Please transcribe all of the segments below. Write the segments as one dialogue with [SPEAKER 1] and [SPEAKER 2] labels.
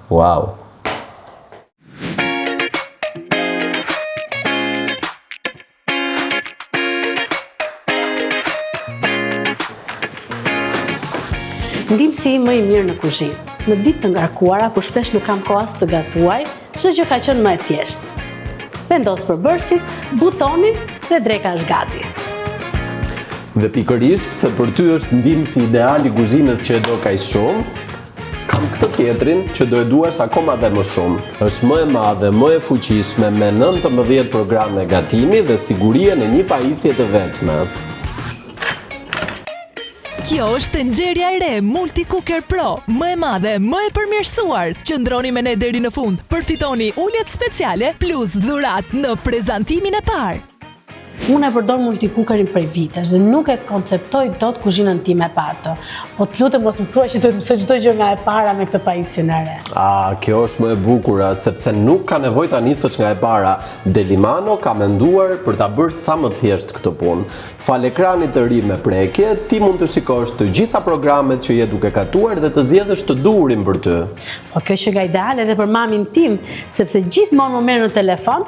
[SPEAKER 1] Wow.
[SPEAKER 2] Ndihmësi më i mirë në kuzhinë. Në ditë të ngarkuara, kur shpesh nuk kam kohë as të gatuaj, çdo gjë ka qenë më e thjeshtë. Vendos përbërësit, butoni dhe dreka është gati.
[SPEAKER 1] Dhe pikërisht se për ty është ndihmësi ideal i kuzhinës që e do kaq shumë, kam këtë tjetrin që do e duash akoma dhe më shumë. Është më e madhe, më e fuqishme me 19 programe gatimi dhe sigurie në një pajisje të vetme.
[SPEAKER 3] Kjo është tenxherja e re Multi Cooker Pro, më e madhe, më e përmirësuar. Qëndroni me ne deri në fund, përfitoni uljet speciale plus dhurat në prezantimin e parë.
[SPEAKER 2] Unë e përdor Multi Cookerin prej vitesh dhe nuk e konceptoj dot kuzhinën time pa atë. Po të lutem mos më thuaj që do të mësoj çdo gjë nga e para me këtë pajisjen e re.
[SPEAKER 1] Kjo është më e bukur, sepse nuk ka nevojë ta nisësh nga e para. Delimano ka menduar për ta bërë sa më thjesht këtë punë. Fal ekranit të ri me prekje, ti mund të shikosh të gjitha programet që je duke gatuar dhe të zgjedhësh të duhurin për ty.
[SPEAKER 2] Po kjo që nga ideale edhe për mamin tim, sepse gjithmonë më merr në telefon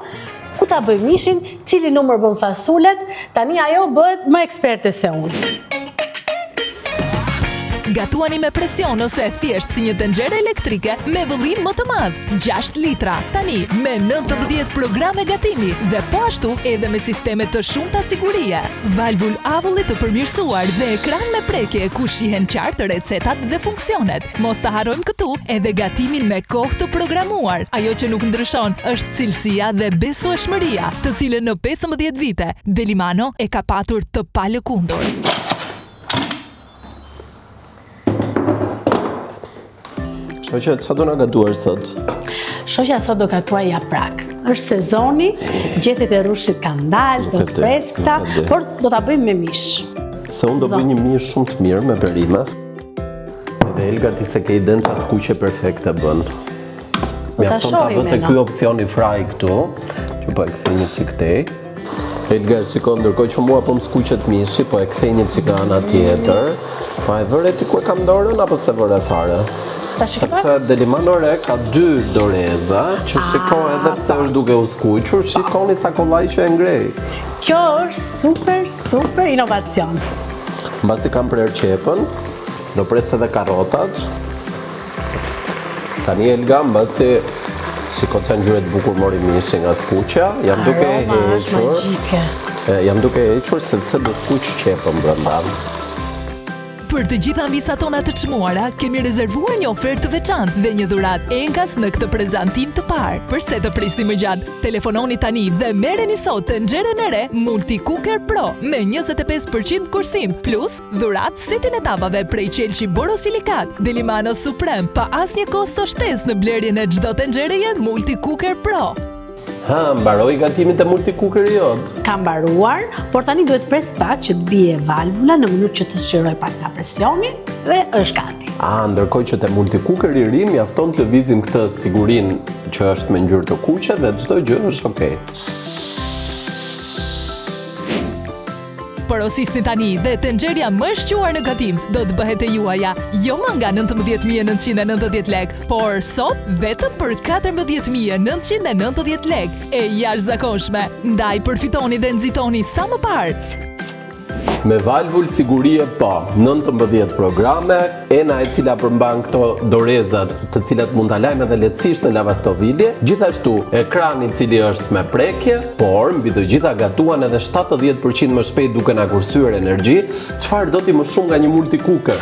[SPEAKER 2] ku ta bëj mishin, cili numër bën fasulet, tani ajo bëhet më eksperte se unë.
[SPEAKER 3] Gatuani me presion ose thjesht si një tenxhere elektrike me vëllim më të madh, 6 litra. Tani me 19 programe gatimi dhe po ashtu edhe me sisteme të shumta sigurie. Valvul avulli të përmirësuar dhe ekran me prekje ku shihen qartë recetat dhe funksionet. Mos ta harrojmë këtu edhe gatimin me kohë të programuar. Ajo që nuk ndryshon është cilësia dhe besueshmëria, të cilën në 15 vite Delimano e ka patur të palëkundur.
[SPEAKER 1] Shoqja, çfarë do na gatuar sot?
[SPEAKER 2] Shoqja sot do gatuaj japrak. Është sezoni, gjethet e rrushit kanë dalë, të freskëta, por do ta bëjmë me mish.
[SPEAKER 1] Se unë do bëj një mish shumë të mirë me perime. Dhe Elga ti se ke idenë çfarë skuqe perfekte bën. Mjafton ta vëte ky opsioni fry këtu, që po e kthej një çik tej. Elga, shikon, ndërkohë që mua po më skuqet mishi, po e kthej një çik ana tjetër. Pa e vëre ti ku e kam dorën apo se vëre fare? Sepse Delimano re ka 2 doreza që shiko edhe pse është duke u skuqur, shikoni sa kollaj që e ngrej.
[SPEAKER 2] Kjo është super inovacion.
[SPEAKER 1] Mbasi kam prerë qepën, do pres edhe karrotat. Tani Elga, mbasi shiko që ngjyret bukur mori mishi nga skuqja, jam duke hequr sepse do skuq qepën brenda.
[SPEAKER 3] Për të gjitha visat tona të çmuara, kemi rezervuar një ofertë të veçantë dhe një dhuratë enkas në këtë prezantim të parë. Përse të prisni më gjatë? Telefononi tani dhe merreni sot tenxherën e re Multi Cooker Pro me 25% kursim plus dhuratë setin e tavave prej qelçi borosilikat. Delimano Supreme pa asnjë kosto shtesë në blerjen e çdo tenxhereje Multi Cooker Pro.
[SPEAKER 1] Mbaroi gatimin e Multi Cookeri jot?
[SPEAKER 2] Ka mbaruar, por tani duhet pres pak që të bie valvula në mënyrë që të sqiroj pak nga presioni dhe është gati.
[SPEAKER 1] Ndërkohë që te Multi Cookeri i ri mjafton të lëvizim këtë sigurinë që është me ngjyrë të kuqe dhe çdo gjë është okay.
[SPEAKER 3] Porosisni tani dhe tenxherja më shquar në gatim do të bëhet e juaja, jo më nga 19.990 lekë, por sot vetëm për 14.990 lekë, e jashtëzakonshme. Ndaj përfitoni dhe nxitoni sa më parë.
[SPEAKER 1] Me valvul sigurie po, 19 programe, ena e cila përmban këto dorezat të cilat mund ta lajmë edhe lehtësisht në lavastovilje, gjithashtu ekrani i cili është me prekje, por mbi të gjitha gatuan edhe 70% më shpejt duke na kursyer energji, çfarë do ti më shumë nga një Multi Cooker?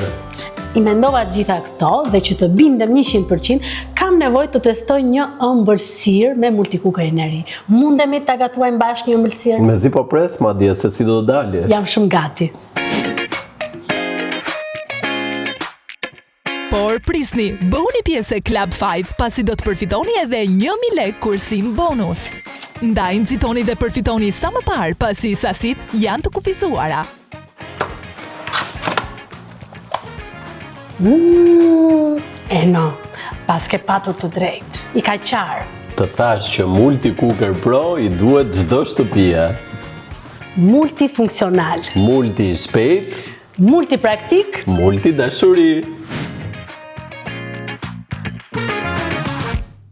[SPEAKER 2] I mendova gjitha këto dhe që të bindem 100%, kam nevojë të testoj një ëmbëlsirë me Multi Cookerin e ri. Mundemi ta gatuajmë bashkë një ëmbëlsirë?
[SPEAKER 1] Mezi po pres madje se si do të dalë.
[SPEAKER 2] Jam shumë gati.
[SPEAKER 3] Por prisni, bëhuni pjesë e Club 5 pasi do të përfitoni edhe 1.000 lekë kursim bonus. Ndaj nxitoni dhe përfitoni sa më parë pasi sasit janë të kufizuara.
[SPEAKER 2] Pas ke patur të drejtë, i ka qarë.
[SPEAKER 1] Të thash që Multi Cooker Pro i duhet çdo shtëpie.
[SPEAKER 2] Multifunksional.
[SPEAKER 1] Multi shpejt.
[SPEAKER 2] Multipraktik.
[SPEAKER 1] Multi dashuri.